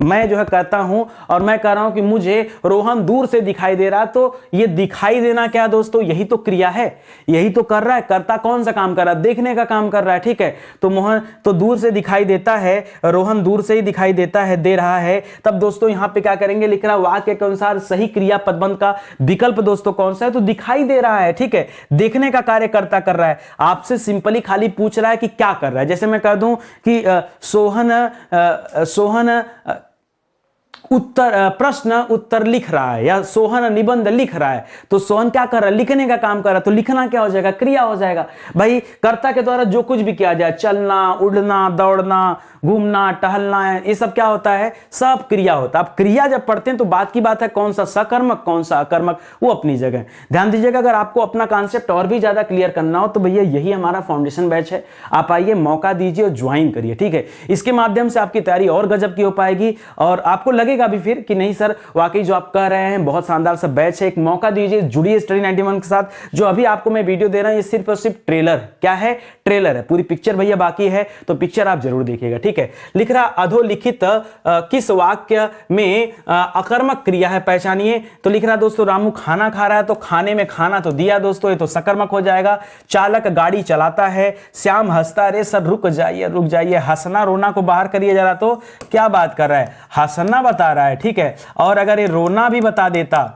मैं जो है करता हूं, और मैं कह रहा हूं कि मुझे रोहन दूर से दिखाई दे रहा। तो ये दिखाई देना क्या दोस्तों, यही तो क्रिया है, यही तो कर रहा है। कर्ता कौन सा काम कर रहा है, देखने का काम कर रहा है, ठीक है। तो मोहन तो दूर से दिखाई देता है, रोहन दूर से ही दिखाई देता है, दे रहा है। तब दोस्तों यहां पे क्या करेंगे, लिख रहा वाक्य के अनुसार सही क्रिया पदबंध का विकल्प दोस्तों कौन सा है, तो दिखाई दे रहा है, ठीक है। देखने का कार्य कर्ता कर रहा है। आपसे सिंपली खाली पूछ रहा है कि क्या कर रहा है। जैसे मैं कह दूं कि सोहन प्रश्न उत्तर लिख रहा है, या सोहन निबंध लिख रहा है। तो सोहन क्या कर रहा है, लिखने का काम कर रहा है। तो लिखना क्या हो जाएगा, क्रिया हो जाएगा। भाई कर्ता के द्वारा जो कुछ भी किया जाए, चलना, उड़ना, दौड़ना, घूमना, टहलना, ये सब क्या होता है, सब क्रिया होता है। अब क्रिया जब पढ़ते हैं तो बात की बात है कौन सा सकर्मक कौन सा अकर्मक, वो अपनी जगह। ध्यान दीजिएगा, अगर आपको अपना कॉन्सेप्ट और भी ज्यादा क्लियर करना हो तो भैया यही हमारा फाउंडेशन बैच है। आप आइए, मौका दीजिए और ज्वाइन करिए, ठीक है। इसके माध्यम से आपकी तैयारी और गजब की हो पाएगी, और आपको लगेगा भी फिर कि नहीं सर वाकई जो आप कह रहे हैं बहुत शानदार सा बैच है। एक मौका दीजिए, जुड़िए स्टडी 91 के साथ। जो अभी आपको मैं वीडियो दे रहा हूं ये सिर्फ और सिर्फ ट्रेलर, क्या है, ट्रेलर है। पूरी पिक्चर भैया बाकी है, तो पिक्चर आप जरूर देखिएगा, ठीक है। लिख रहा अधोलिखित किस वाक्य में अकर्मक क्रिया है, पहचानिए। तो लिख रहा दोस्तों रामू खाना खा रहा है, तो खाने में खाना तो दिया दोस्तों, ये तो सकर्मक हो जाएगा। चालक गाड़ी चलाता है, श्याम हंसता, अरे सर रुक जाइए, हंसना रोना को बाहर करिए जरा। तो क्या बात कर रहा है, हंसना बता रहा है, ठीक है। और अगर ये रोना भी बता देता,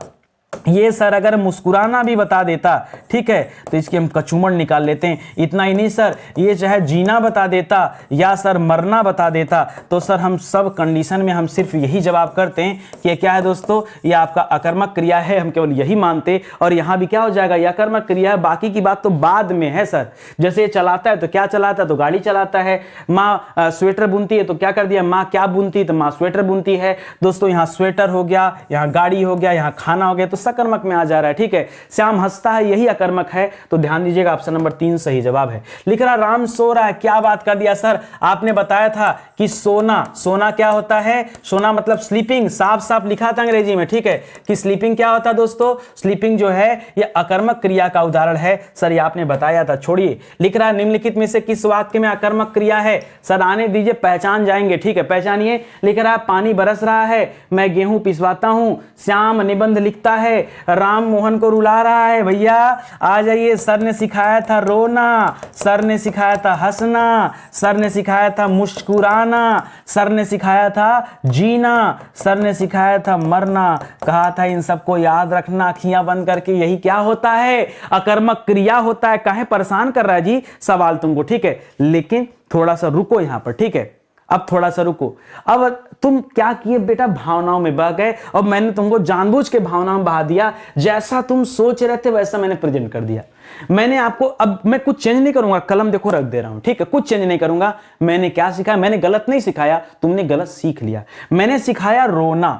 ये सर अगर मुस्कुराना भी बता देता, ठीक है, तो इसकी हम कचूमड़ निकाल लेते हैं। इतना ही नहीं सर, ये चाहे जीना बता देता या सर मरना बता देता, तो सर हम सब कंडीशन में हम सिर्फ यही जवाब करते हैं कि ये क्या है दोस्तों, ये आपका अकर्मक क्रिया है, हम केवल यही मानते। और यहां भी क्या हो जाएगा, ये अकर्मक क्रिया है, बाकी की बात तो बाद में है सर। जैसे ये चलाता है तो क्या चलाता है, तो गाड़ी चलाता है। माँ स्वेटर बुनती है तो क्या कर दिया, माँ क्या बुनती है, तो माँ स्वेटर बुनती है। दोस्तों यहाँ स्वेटर हो गया, यहाँ गाड़ी हो गया, यहाँ खाना हो गया, तो सकर्मक में आ जा रहा है, ठीक है। श्याम हंसता है, यही अकर्मक है। तो ध्यान दीजिएगा ऑप्शन नंबर 3 सही जवाब है। लिख रहा राम सो रहा है, क्या बात कर दिया सर, आपने बताया था कि सोना क्या होता है, सोना मतलब स्लीपिंग, साफ साफ लिखा था अंग्रेजी में, ठीक है, कि स्लीपिंग क्या होता है दोस्तों, स्लीपिंग जो है ये अकर्मक क्रिया का उदाहरण है। सर ये आपने बताया था, छोड़िए। लिख रहा निम्नलिखित में से किस वाक्य में अकर्मक क्रिया है, सर आने दीजिए, पहचान जाएंगे, ठीक है, पहचानिए। लिख रहा पानी बरस रहा है, मैं गेहूं पिसवाता हूं, श्याम निबंध लिखता है, राम मोहन को रुला रहा है। भैया आ जाइए, सर ने सिखाया था रोना, सर ने सिखाया था हंसना, सर ने सिखाया था मुस्कुराना, सर ने सिखाया था जीना, सर ने सिखाया था मरना। कहा था इन सबको याद रखना, आंखें बंद करके। यही क्या होता है, अकर्मक क्रिया होता है। काहे परेशान कर रहा है जी सवाल तुमको, ठीक है, लेकिन थोड़ा सा रुको यहां पर, ठीक है। अब थोड़ा सा रुको, अब तुम क्या किए बेटा, भावनाओं में बह गए, और मैंने तुमको जानबूझ के भावनाओं में बहा दिया। जैसा तुम सोच रहे थे वैसा मैंने प्रेजेंट कर दिया। मैंने आपको, अब मैं कुछ चेंज नहीं करूंगा, कलम देखो रख दे रहा हूं, ठीक है, कुछ चेंज नहीं करूंगा। मैंने क्या सिखाया, मैंने गलत नहीं सिखाया, तुमने गलत सीख लिया। मैंने सिखाया रोना।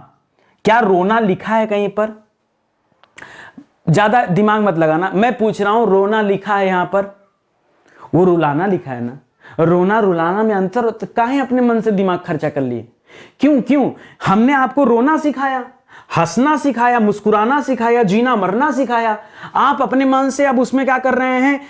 क्या रोना लिखा है कहीं पर, ज्यादा दिमाग मत लगाना। मैं पूछ रहा हूं रोना लिखा है यहां पर, वो रुलाना लिखा है ना। रोना रुलाना में अंतर होता, काहे अपने मन से दिमाग खर्चा कर लिए, क्यों हमने आपको रोना सिखाया, हंसना सिखाया, मुस्कुराना सिखाया, जीना मरना सिखाया। आप अपने मन से अब उसमें क्या कर रहे हैं,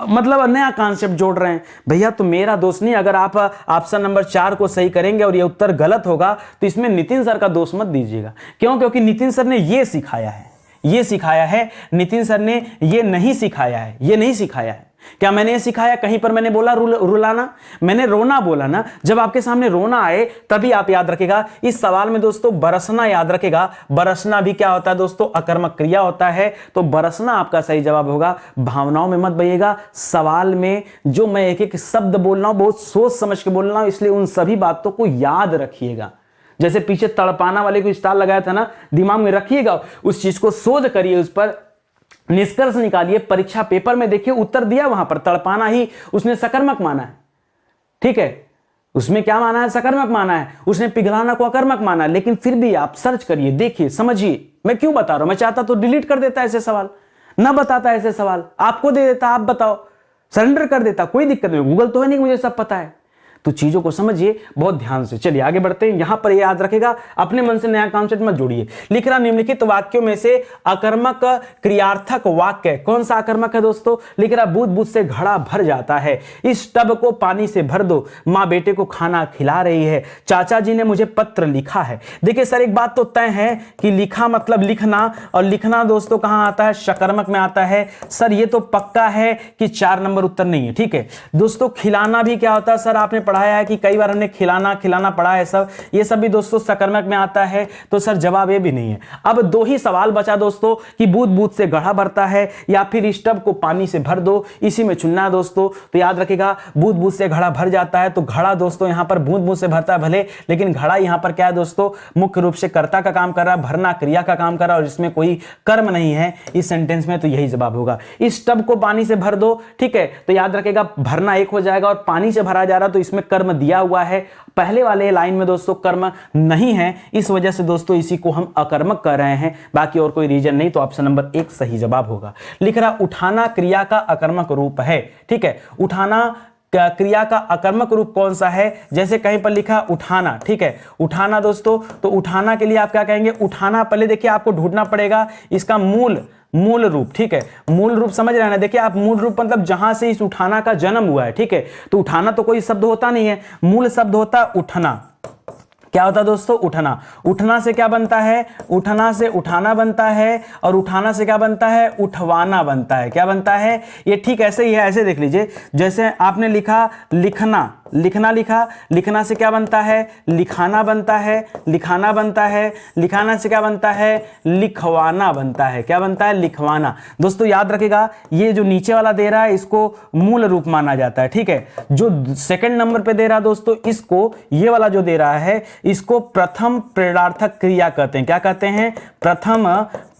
मतलब नया कॉन्सेप्ट जोड़ रहे हैं। भैया तो मेरा दोष नहीं, अगर आप ऑप्शन नंबर 4 को सही करेंगे और ये उत्तर गलत होगा तो इसमें नितिन सर का दोष मत दीजिएगा। क्यों? क्योंकि नितिन सर ने ये सिखाया है, ये सिखाया है। नितिन सर ने ये नहीं सिखाया है, ये नहीं सिखाया है। क्या मैंने ये सिखाया? कहीं पर मैंने बोला रुलाना? मैंने रोना बोला ना। जब आपके सामने रोना आए तभी आप याद रखेगा। इस सवाल में दोस्तों बरसना याद रखेगा। बरसना भी क्या होता है दोस्तों? अकर्मक क्रिया होता है। तो बरसना आपका सही जवाब होगा। भावनाओं में मत बहिएगा। सवाल में जो मैं एक एक शब्द बोल रहा हूं बहुत सोच समझ के बोल रहा हूं, इसलिए उन सभी बातों को याद रखिएगा। जैसे पीछे तड़पाना वाले को स्टार लगाया था ना, दिमाग में रखिएगा, उस चीज को शोध करिए, उस पर निष्कर्ष निकालिए। परीक्षा पेपर में देखिए उत्तर दिया, वहां पर तड़पाना ही उसने सकर्मक माना है। ठीक है, उसमें क्या माना है? सकर्मक माना है। उसने पिघलाना को अकर्मक माना है। लेकिन फिर भी आप सर्च करिए, देखिए, समझिए। मैं क्यों बता रहा हूं? मैं चाहता तो डिलीट कर देता ऐसे सवाल, ना बताता ऐसे सवाल, आपको दे देता, आप बताओ, सरेंडर कर देता, कोई दिक्कत नहीं। गूगल तो है नहीं, मुझे सब पता है। तो चीजों को समझिए बहुत ध्यान से। चलिए आगे बढ़ते हैं। यहां पर याद रखेगा, अपने मन से नया कॉन्सेप्ट मत जोड़िए। लिख रहा निम्नलिखित वाक्यों में से अकर्मक क्रियार्थक वाक्य कौन सा अकर्मक है दोस्तों? लिख रहा बूंद बूंद से घड़ा भर जाता है, इस टब को पानी से भर दो, माँ बेटे को खाना खिला रही है, चाचा जी ने मुझे पत्र लिखा है। देखिए सर, एक बात तो तय है कि लिखा मतलब लिखना, और लिखना दोस्तों कहां आता है? शकर्मक में आता है। सर ये तो पक्का है कि 4 नंबर उत्तर नहीं है। ठीक है दोस्तों, खिलाना भी क्या होता है? सर आपने पढ़ाया है कि कई बार हमने खिलाना खिलाना पढ़ा है, सब ये सब भी दोस्तों सकर्मक में आता है। तो सर जवाब ये भी नहीं है। अब 2 ही सवाल बचा दोस्तों कि बूंद बूंद से घड़ा भरता है या फिर इस टब को पानी से भर दो, इसी में चुनना है दोस्तों। तो याद रखिएगा, बूंद बूंद से घड़ा भर जाता है, तो घड़ा दोस्तों यहां पर बूंद बूंद से भरता है भले, लेकिन घड़ा यहां पर क्या है दोस्तों? मुख्य रूप से कर्ता का काम कर रहा है, भरना क्रिया का काम कर रहा है, और इसमें कोई कर्म नहीं है इस सेंटेंस में। तो यही जवाब होगा, इस टब को पानी से भर दो। ठीक है, तो याद रखिएगा भरना एक हो जाएगा और पानी से भरा जा रहा, तो इसमें कर्म दिया हुआ है। पहले वाले लाइन में दोस्तों कर्म नहीं है, इस वजह से दोस्तों इसी को हम अकर्मक कर रहे हैं, बाकी और कोई रीजन नहीं। तो ऑप्शन नंबर 1 सही जवाब होगा। लिख रहा उठाना क्रिया का अकर्मक रूप है। ठीक है, उठाना क्रिया का अकर्मक रूप कौन सा है? जैसे कहीं पर लिखा उठाना। ठीक है, उठाना दोस्तों, तो उठाना के लिए आप क्या कहेंगे? उठाना पहले देखिए आपको ढूंढना पड़ेगा इसका मूल रूप। ठीक है, मूल रूप समझ रहे हैं ना? देखिए आप मूल रूप मतलब जहां से इस उठाना का जन्म हुआ है। ठीक है, तो उठाना तो कोई शब्द होता नहीं है, मूल शब्द होता है उठना। क्या होता है दोस्तों? उठना। उठना से क्या बनता है? उठना से उठाना बनता है, और उठाना से क्या बनता है? उठवाना बनता है। क्या बनता है? ये ठीक ऐसे ही है, ऐसे देख लीजिए। जैसे आपने लिखा लिखना, लिखना लिखा, लिखना से क्या बनता है? लिखाना बनता है, लिखाना बनता है, लिखाना से क्या बनता है? लिखवाना बनता है। क्या बनता है? लिखवाना। दोस्तों याद रखिएगा, ये जो नीचे वाला दे रहा है इसको मूल रूप माना जाता है। ठीक है, जो सेकंड नंबर पे दे रहा है दोस्तों, इसको, ये वाला जो दे रहा है इसको प्रथम प्रेरणार्थक क्रिया कहते हैं। क्या कहते हैं? प्रथम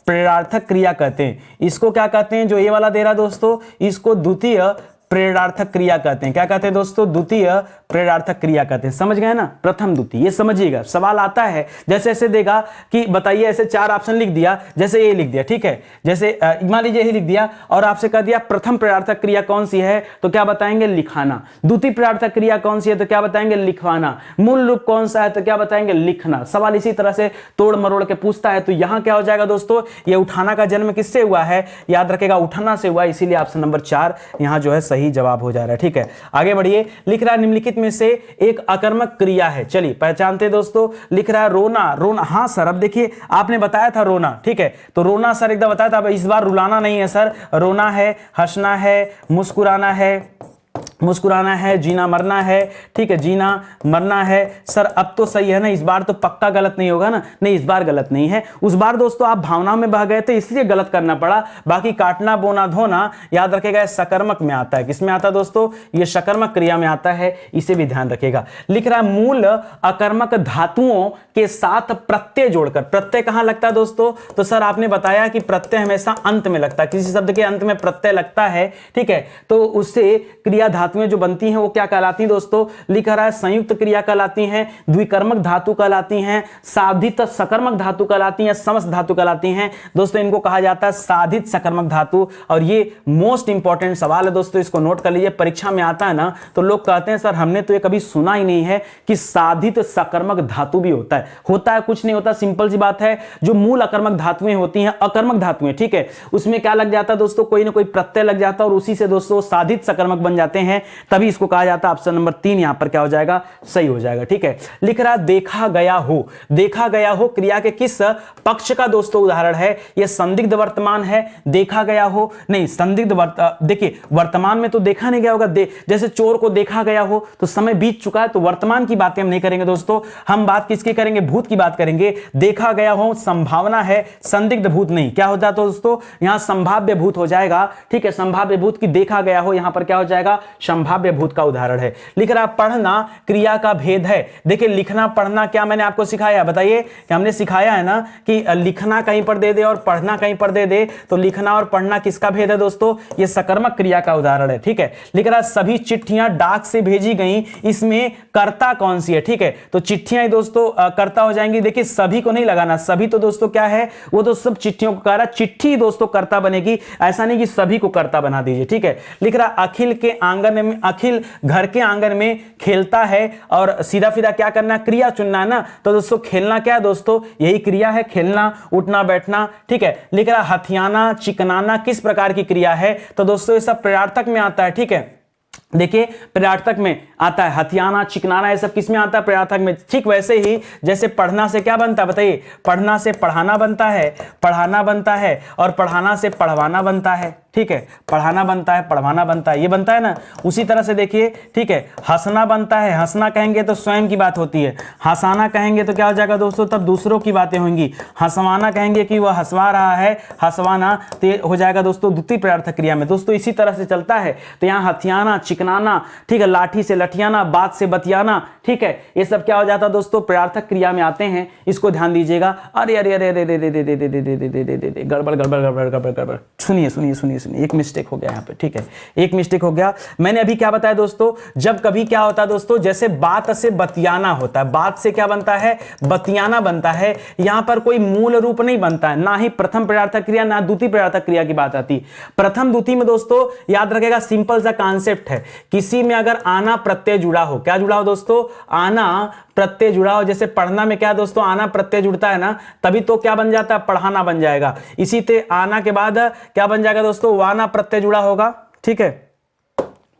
प्रेरणार्थक क्रिया कहते हैं। इसको क्या कहते हैं? जो ये वाला दे रहा है दोस्तों, इसको द्वितीय प्रेरणार्थक क्रिया कहते हैं। क्या कहते हैं दोस्तों? द्वितीय प्रेरणार्थक क्रिया कहते हैं। समझ गए ना? प्रथम द्वितीय, ये समझिएगा। सवाल आता है जैसे ऐसे देगा कि बताइए, ऐसे 4 ऑप्शन लिख दिया, जैसे ये लिख दिया। ठीक है, जैसे मान लीजिए यही लिख दिया और आपसे कह दिया प्रथम प्रेरणार्थक क्रिया कौन सी है, तो क्या बताएंगे? लिखाना। द्वितीय प्रेरणार्थक क्रिया कौन सी है, तो क्या बताएंगे? लिखवाना। मूल रूप कौन सा है, तो क्या बताएंगे? लिखना। सवाल इसी तरह से तोड़ मरोड़ के पूछता है। तो यहां क्या हो जाएगा दोस्तों? ये उठाना का जन्म किससे हुआ है? याद रखेगा, उठाना से हुआ, इसीलिए ऑप्शन नंबर 4 यहां जो है सही जवाब हो जा रहा है। ठीक है, आगे बढ़िए। लिख रहा है निम्नलिखित में से एक अकर्मक क्रिया है। चलिए पहचानते दोस्तों। लिख रहा है रोना। रोना, हाँ सर, अब देखिए आपने बताया था रोना। ठीक है, तो रोना सर एकदम बताया था, अब इस बार रुलाना नहीं है सर। रोना है, हंसना है, मुस्कुराना है, मुस्कुराना है, जीना मरना है। ठीक है, जीना मरना है। सर अब तो सही है ना? इस बार तो पक्का गलत नहीं होगा ना? नहीं, इस बार गलत नहीं है। उस बार दोस्तों आप भावना में बह गए थे, इसलिए गलत करना पड़ा। बाकी काटना, बोना, धोना याद रखेगा सकर्मक में आता है। किसमें आता है दोस्तों? ये सकर्मक क्रिया में आता है, इसे भी ध्यान रखेगा। लिख रहा है मूल अकर्मक धातुओं के साथ प्रत्यय जोड़कर। प्रत्यय कहां लगता है दोस्तों? तो सर आपने बताया कि प्रत्यय हमेशा अंत में लगता है, किसी शब्द के अंत में प्रत्यय लगता है। ठीक है, तो उससे क्रिया धातु धातुएं जो बनती हैं वो क्या कहलाती हैं दोस्तों, लिख रहा है संयुक्त क्रिया कहलाती हैं, द्विकर्मक धातु कहलाती हैं, साधित सकर्मक धातु कहलाती हैं, समस्त धातु कहलाती हैं। दोस्तों इनको कहा जाता है साधित सकर्मक धातु। और ये मोस्ट इंपॉर्टेंट सवाल है दोस्तों, इसको नोट कर लीजिए, परीक्षा में आता है ना तो लोग कहते हैं सर हमने तो ये कभी सुना ही नहीं है कि साधित सकर्मक धातु भी होता है। होता है, कुछ नहीं होता, सिंपल सी बात है। जो मूल अकर्मक धातुएं होती हैं, अकर्मक धातुएं, ठीक है, उसमें क्या लग जाता है दोस्तों, कोई ना कोई प्रत्यय लग जाता है और उसी से दोस्तों साधित सकर्मक बन जाते हैं, तभी इसको कहा जाता है। ऑप्शन नंबर 3 यहां पर क्या हो जाएगा, सही हो जाएगा। ठीक है, लिख रहा देखा गया हो। देखा गया हो क्रिया के किस पक्ष का दोस्तों उदाहरण है, यह संदिग्ध वर्तमान है। देखा गया हो नहीं, संदिग्ध देखिए वर्तमान में तो देखा नहीं गया होगा, जैसे चोर को देखा गया हो तो समय बीत चुका है, तो वर्तमान की बातें हम नहीं करेंगे दोस्तों, हम बात किसकी करेंगे, भूत की बात करेंगे। देखा गया हो संभावना है, संदिग्ध भूत नहीं। क्या होता है तो दोस्तों यहां संभाव्य भूत हो जाएगा। ठीक है, संभाव्य भूत की देखा गया हो यहां पर क्या हो जाएगा, संभाव्य भूत का उदाहरण है। लिख रहा पढ़ना क्रिया का भेद है। देखिए लिखना पढ़ना क्या मैंने आपको सिखाया, बताइए कि हमने सिखाया है ना कि लिखना कहीं पर दे दे और पढ़ना कहीं पर दे दे, तो लिखना और पढ़ना किसका भेद है दोस्तों, यह सकर्मक क्रिया का उदाहरण है। ठीक है, लिख रहा सभी चिट्ठियां डाक से भेजी गई, इसमें कर्ता कौन सी है। ठीक है, तो चिट्ठियां दोस्तों कर्ता हो जाएंगी। देखिए सभी को नहीं लगाना, सभी तो दोस्तों क्या है, वो तो सब चिट्ठियों को कह रहा, चिट्ठी दोस्तों कर्ता बनेगी, ऐसा नहीं कि सभी को कर्ता बना दीजिए। ठीक है, लिख रहा अखिल के आंगन में, अखिल घर के आंगन में खेलता है, और सीधा सीधा क्या करना, क्रिया चुनना है ना, तो दोस्तों खेलना क्या है दोस्तों, यही क्रिया है, खेलना, उठना बैठना। ठीक है, लिख रहा हथियाना चिकनाना किस प्रकार की क्रिया है, तो दोस्तों ये सब प्रयार्थक में आता है। ठीक है, देखिए प्रयार्थक में आता है, हथियाना चिकनाना ये सब किस में आता है, प्रयार्थक में। ठीक वैसे ही जैसे पढ़ना से क्या बनता है बताइए, पढ़ना से पढ़ाना बनता है, पढ़ाना बनता है, और पढ़ाना से पढ़वाना बनता है। ठीक है, पढ़ाना बनता है, पढ़वाना बनता है, ये बनता है ना। उसी तरह से देखिए, ठीक है, हंसना बनता है, हंसना कहेंगे तो स्वयं की बात होती है, हंसाना कहेंगे तो क्या हो जाएगा दोस्तों, तब दूसरों की बातें होंगी, हंसवाना कहेंगे कि वह हंसवा रहा है, हंसवाना तो ये हो जाएगा दोस्तों द्वितीय प्रयार्थक क्रिया में। दोस्तों इसी तरह से चलता है, तो यहाँ हथियाना चिकनाना, ठीक है, लाठी से लठियाना, बात से बतियाना, ठीक है, ये सब क्या हो जाता है दोस्तों प्रयार्थक क्रिया में आते हैं, इसको ध्यान दीजिएगा। अरे अरे अरे अरे गड़बड़ गड़बड़ गड़बड़ गड़बड़ गड़बड़, सुनिए सुनिए सुनिए सुनिए, एक मिस्टेक हो गया यहाँ पे। ठीक है, एक मिस्टेक हो गया, मैंने अभी क्या बताया दोस्तों, जब कभी क्या होता है दोस्तों, जैसे बात से बतियाना होता है, बात से क्या बनता है, बतियाना बनता है, यहां पर कोई मूल रूप नहीं बनता है, ना ही प्रथम प्रयार्थक क्रिया ना द्वितीय प्रयार्थक क्रिया की बात आती। प्रथम द्वितीय में दोस्तों याद रखेगा सिंपल सा कॉन्सेप्ट है, किसी में अगर आना प्रत्यय जुड़ा हो, क्या जुड़ा हो दोस्तों, आना प्रत्यय जुड़ा हो, जैसे पढ़ना में क्या दोस्तों आना प्रत्यय जुड़ता है ना, तभी तो क्या बन जाता है, पढ़ाना बन जाएगा। इसी ते आना के बाद क्या बन जाएगा दोस्तों, वाना प्रत्यय जुड़ा होगा। ठीक है,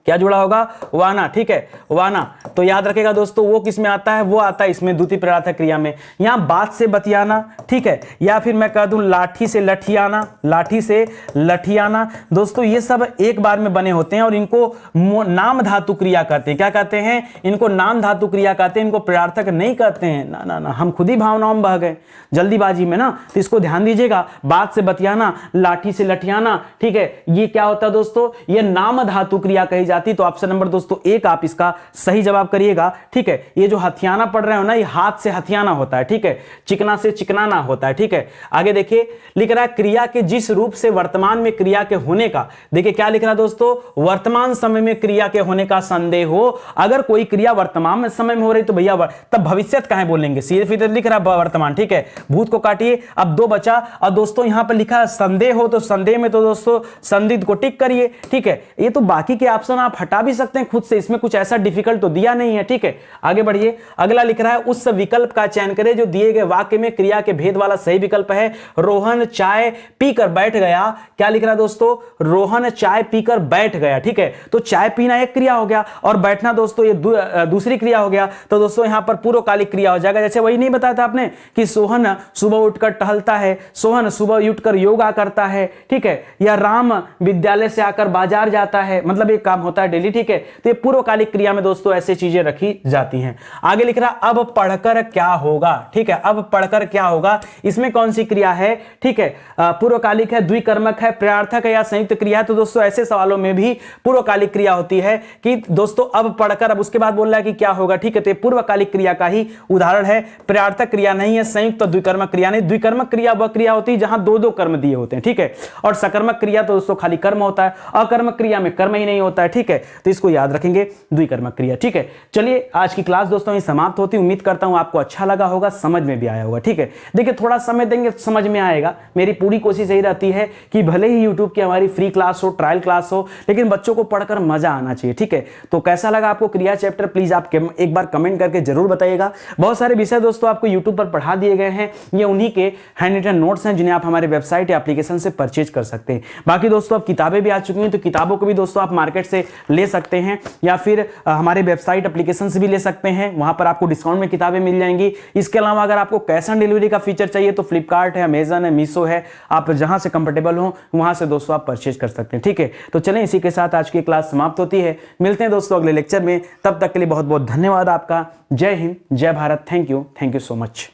क्या जुड़ा होगा, वाना। ठीक है, वाना, तो याद रखेगा दोस्तों वो किस में आता है, वो आता है इसमें द्वितीय प्रयार्थक क्रिया में। यहां बात से बतियाना, ठीक है, या फिर मैं कह दूं लाठी से लठियाना, लाठी से लठियाना, दोस्तों ये सब एक बार में बने होते हैं और इनको नाम धातु क्रिया कहते हैं। क्या कहते हैं, इनको नाम धातु क्रिया कहते हैं, इनको प्रयार्थक नहीं कहते हैं। ना ना ना, हम खुद ही भावनाओं में बह गए जल्दीबाजी में ना, तो इसको ध्यान दीजिएगा, बात से बतियाना, लाठी से लठियाना, ठीक है, ये क्या होता है दोस्तों, ये नाम धातु क्रिया कही जाती। तो ऑप्शन नंबर दोस्तों 1 आप इसका सही जवाब करिएगा। ठीक है, ये जो हथियाना पढ़ रहे हो ना, ये हाथ से हथियाना होता है। ठीक है, चिकना से चिकनाना होता है। ठीक है, आगे देखिए, लिख रहा है क्रिया के जिस रूप से वर्तमान में क्रिया के होने का, देखिए क्या लिख रहा है दोस्तों, वर्तमान समय में क्रिया के होने का संदेह हो। अगर कोई क्रिया वर्तमान समय में हो रही तो भैया तब भविष्यत कहां बोलेंगे, सीधे लिख रहा है वर्तमान। ठीक है, भूत को काटिए, अब 2 बचा। और दोस्तों यहां पर लिखा है संदेह हो, तो संदेह में तो दोस्तों संदिग्ध को टिक करिए। ठीक है, ये तो बाकी के ऑप्शन आप हटा भी सकते हैं खुद से, इसमें कुछ ऐसा डिफिकल्ट तो दिया नहीं है। ठीक है, आगे बढ़िए, अगला लिख रहा है उस विकल्प का चयन करें जो दिए गए वाक्य में क्रिया के भेद वाला सही विकल्प है। रोहन चाय पीकर बैठ गया, क्या लिख रहा है दोस्तों, रोहन चाय पीकर बैठ गया। ठीक है, तो चाय पीना एक क्रिया हो गया और बैठना दोस्तों ये दूसरी क्रिया हो गया। तो दोस्तों यहां पर पूर्वकालिक क्रिया हो जाएगा। जैसे वही नहीं बताया था आपने कि सोहन सुबह उठकर टहलता है, सोहन सुबह उठकर योगा करता है। ठीक है, या राम विद्यालय से आकर बाजार जाता है, मतलब एक काम होता है डेली। ठीक है, तो ये पूर्वकालिक क्रिया में दोस्तों ऐसी चीजें रखी जाती हैं। आगे लिख रहा अब पढ़कर क्या होगा। ठीक है, अब पढ़कर क्या होगा, इसमें कौन सी क्रिया है। ठीक है, पूर्वकालिक है, द्विकर्मक है, प्रयार्थक है या संयुक्त क्रिया है। तो दोस्तों ऐसे सवालों में भी पूर्वकालिक क्रिया होती है कि दोस्तों अब पढ़कर, अब उसके बाद बोल रहा है कि क्या होगा। ठीक है, तो पूर्वकालिक क्रिया का ही उदाहरण है, प्रयार्थक क्रिया नहीं है, संयुक्त तो द्विकर्मक क्रिया नहीं। द्विकर्मक क्रिया वह क्रिया होती है जहां 2-2 कर्म दिए होते हैं। ठीक है, और सकर्मक क्रिया तो दोस्तों खाली कर्म होता है, अकर्मक क्रिया में कर्म ही नहीं होता है। ठीक ठीक है, तो इसको याद रखेंगे, द्विकर्मक क्रिया। ठीक है, चलिए आज की क्लास दोस्तों समाप्त होती। उम्मीद करता हूं आपको अच्छा लगा होगा, समझ में भी आया होगा। ठीक है, देखिए थोड़ा समय देंगे समझ में आएगा। मेरी पूरी कोशिश यही रहती है कि भले ही यूट्यूब की हमारी फ्री क्लास हो, ट्रायल क्लास हो, लेकिन बच्चों को पढ़कर मजा आना चाहिए। ठीक है, तो कैसा लगा आपको क्रिया चैप्टर, प्लीज आप एक बार कमेंट करके जरूर बताइएगा। बहुत सारे विषय दोस्तों आपको यूट्यूब पर पढ़ा दिए गए हैं, ये उन्हीं के हैंड रिटन नोट्स हैं जिन्हें आप हमारे वेबसाइट या एप्लीकेशन से परचेज कर सकते हैं। बाकी दोस्तों अब किताबें भी आ चुकी हैं, तो किताबों को भी दोस्तों आप मार्केट से ले सकते हैं या फिर हमारे वेबसाइट एप्लीकेशन से भी ले सकते हैं, वहां पर आपको डिस्काउंट में किताबें मिल जाएंगी। इसके अलावा अगर आपको कैश ऑन डिलीवरी का फीचर चाहिए तो फ्लिपकार्ट है, अमेजन है, मीशो है, आप जहां से कंफर्टेबल हो वहां से दोस्तों आप परचेज कर सकते हैं। ठीक है, तो चलें इसी के साथ आज की क्लास समाप्त होती है। मिलते हैं दोस्तों अगले लेक्चर में, तब तक के लिए बहुत बहुत धन्यवाद आपका। जय हिंद, जय Bharat. Thank you so much.